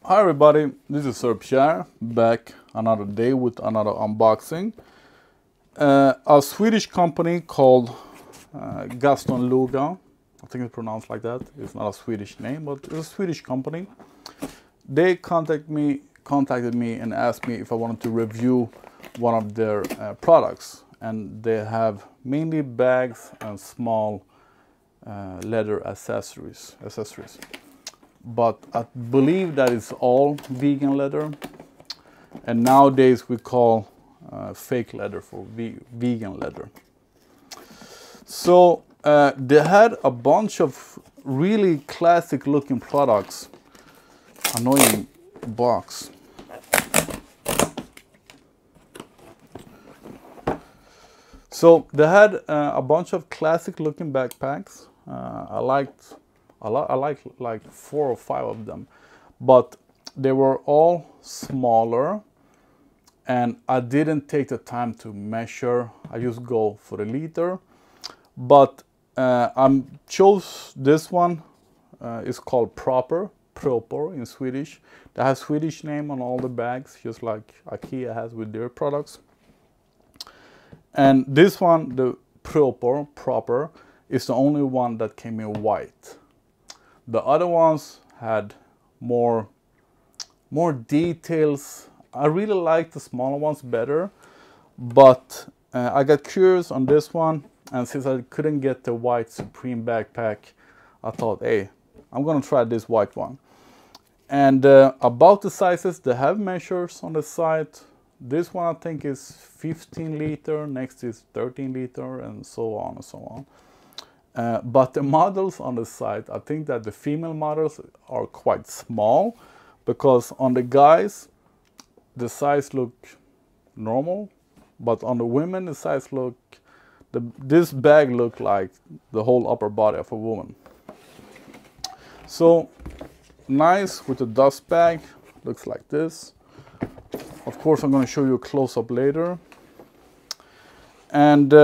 Hi everybody, this is Pråper, back another day with another unboxing. A Swedish company called Gaston Luga, I think it's pronounced like that, it's not a Swedish name, but it's a Swedish company. They contacted me and asked me if I wanted to review one of their products. And they have mainly bags and small leather accessories. But I believe that it's all vegan leather, and nowadays we call fake leather for vegan leather. So they had a bunch of really classic looking products. Annoying box. So they had a bunch of classic looking backpacks. I like like 4 or 5 of them, but they were all smaller, and I didn't take the time to measure. I just go for the liter, but I chose this one. It's called Pråper in Swedish. They have Swedish name on all the bags, just like IKEA has with their products. And this one, the Pråper, is the only one that came in white. The other ones had more details. I really like the smaller ones better, but I got curious on this one, and since I couldn't get the white Supreme backpack, I thought, hey, I'm gonna try this white one. And about the sizes, they have measures on the side. This one I think is 15 liter, next is 13 liter, and so on and so on. But the models on the side, I think that the female models are quite small, because on the guys, the size look normal, but on the women, the size look, this bag look like the whole upper body of a woman. So nice with the dust bag, looks like this. Of course, I'm going to show you a close-up later. And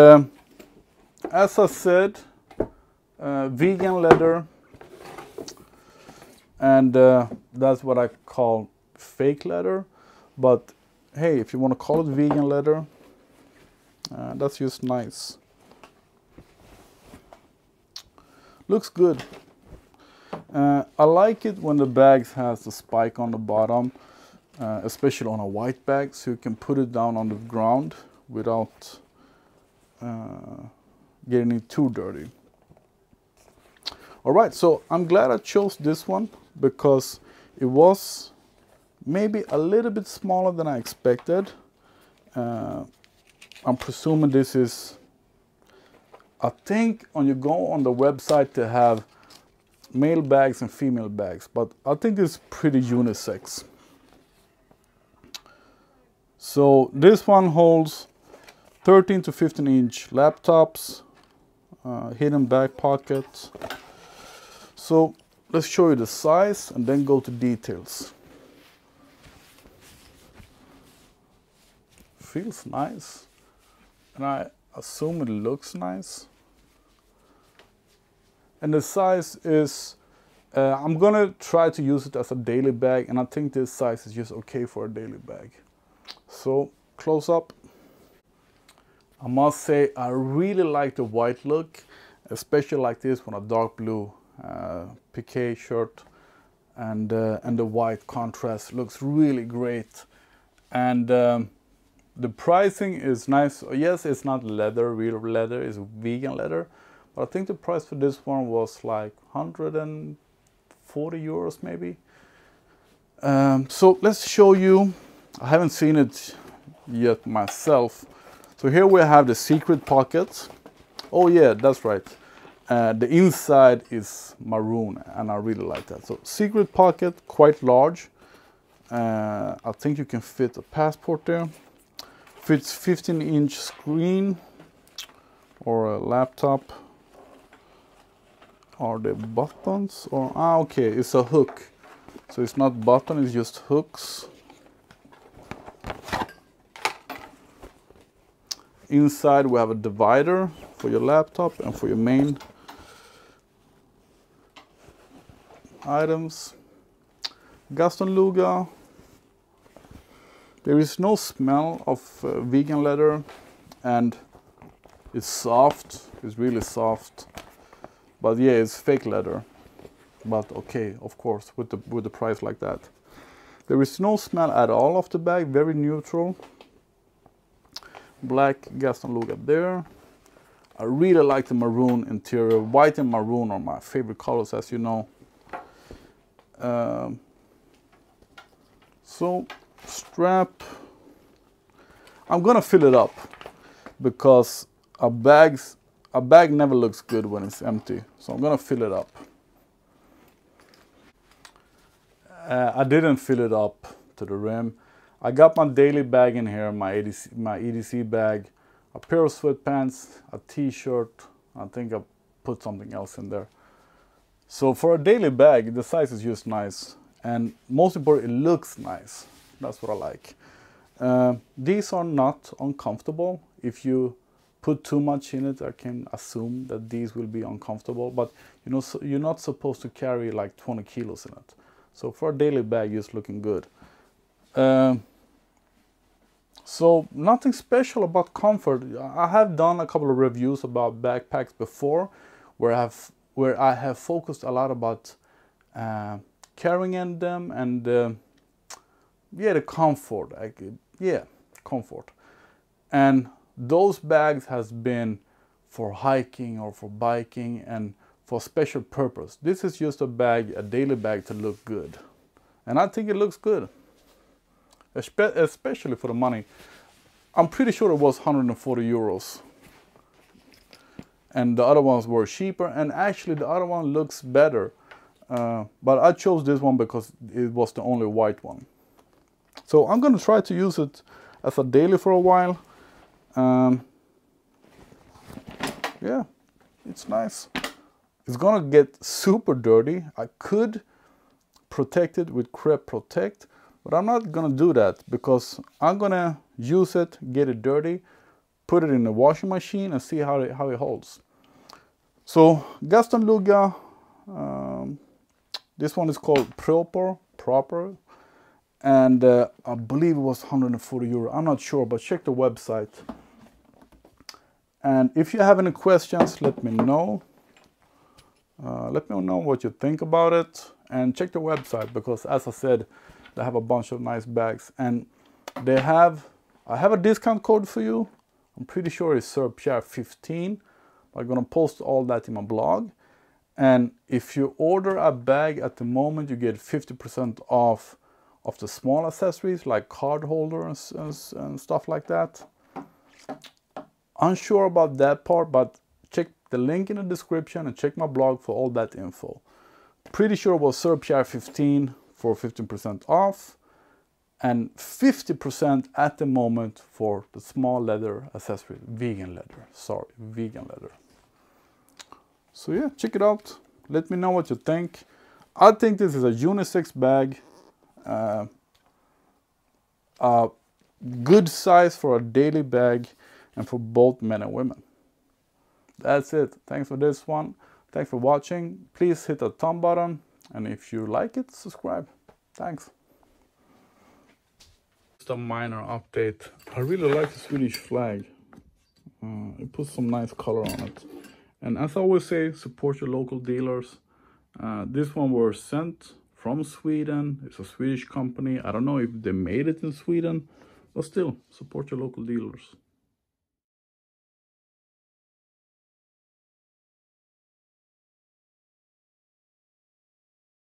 as I said, vegan leather, and that's what I call fake leather. But hey, if you want to call it vegan leather, that's just nice. Looks good. I like it when the bag has the spike on the bottom, especially on a white bag, so you can put it down on the ground without getting it too dirty. Alright, so I'm glad I chose this one, because it was maybe a little bit smaller than I expected. I'm presuming this is, I think when you go on the website they have male bags and female bags, but I think it's pretty unisex. So this one holds 13 to 15 inch laptops, hidden back pockets. So let's show you the size and then go to details. Feels nice, and I assume it looks nice. And the size is, I'm gonna try to use it as a daily bag, and I think this size is just okay for a daily bag. So close up. I must say I really like the white look, especially like this one, a dark blue piqué shirt, and the white contrast looks really great. And the pricing is nice. Yes, it's not leather, real leather, it's vegan leather, but I think the price for this one was like 140 euros maybe. So let's show you. I haven't seen it yet myself. So here we have the secret pocket. Oh yeah, that's right. The inside is maroon, and I really like that. So secret pocket, quite large. I think you can fit a passport there. Fits 15-inch screen or a laptop. Are there buttons or okay, it's a hook. So it's not button, it's just hooks. Inside we have a divider for your laptop and for your main items. Gaston Luga. There is no smell of vegan leather, and it's soft. It's really soft. But yeah, it's fake leather. But okay, of course, with the price like that. There is no smell at all of the bag. Very neutral. Black Gaston Luga there. I really like the maroon interior. White and maroon are my favorite colors, as you know. So strap. I'm gonna fill it up because a bag never looks good when it's empty. So I'm gonna fill it up. I didn't fill it up to the rim. I got my daily bag in here, my EDC bag, a pair of sweatpants, a t-shirt. I think I put something else in there. So for a daily bag, the size is just nice. And most importantly, it looks nice. That's what I like. These are not uncomfortable. If you put too much in it, I can assume that these will be uncomfortable. But you know, you're not supposed to carry like 20 kilos in it. So for a daily bag, it's looking good. So nothing special about comfort. I have done a couple of reviews about backpacks before, where I have focused a lot about carrying in them and yeah, the comfort. Comfort. And those bags has been for hiking or for biking and for special purpose. This is just a bag, a daily bag to look good. And I think it looks good. Especially for the money. I'm pretty sure it was 140 euros. And the other ones were cheaper, and actually the other one looks better. But I chose this one because it was the only white one. So I'm gonna try to use it as a daily for a while. Yeah, it's nice. It's gonna get super dirty. I could protect it with Crep Protect, but I'm not gonna do that because I'm gonna use it, get it dirty, put it in the washing machine and see how it holds. So Gaston Luga, this one is called Pråper, and I believe it was 140 euro. I'm not sure, but check the website. And if you have any questions, let me know. Let me know what you think about it, and check the website because, as I said, they have a bunch of nice bags, and I have a discount code for you. I'm pretty sure it's SERPCHAR15. I'm gonna post all that in my blog. And if you order a bag at the moment, you get 50% off of the small accessories like card holders and stuff like that. Unsure about that part, but check the link in the description and check my blog for all that info. Pretty sure it was SERPCHAR15 for 15% off and 50% at the moment for the small leather accessory, vegan leather. So yeah, check it out. Let me know what you think. I think this is a unisex bag. A good size for a daily bag and for both men and women. That's it. Thanks for this one. Thanks for watching. Please hit the thumb button, and if you like it, subscribe. Thanks. Just a minor update. I really like the Swedish flag. It puts some nice color on it. And as I always say, support your local dealers. This one was sent from Sweden. It's a Swedish company. I don't know if they made it in Sweden, but still, support your local dealers.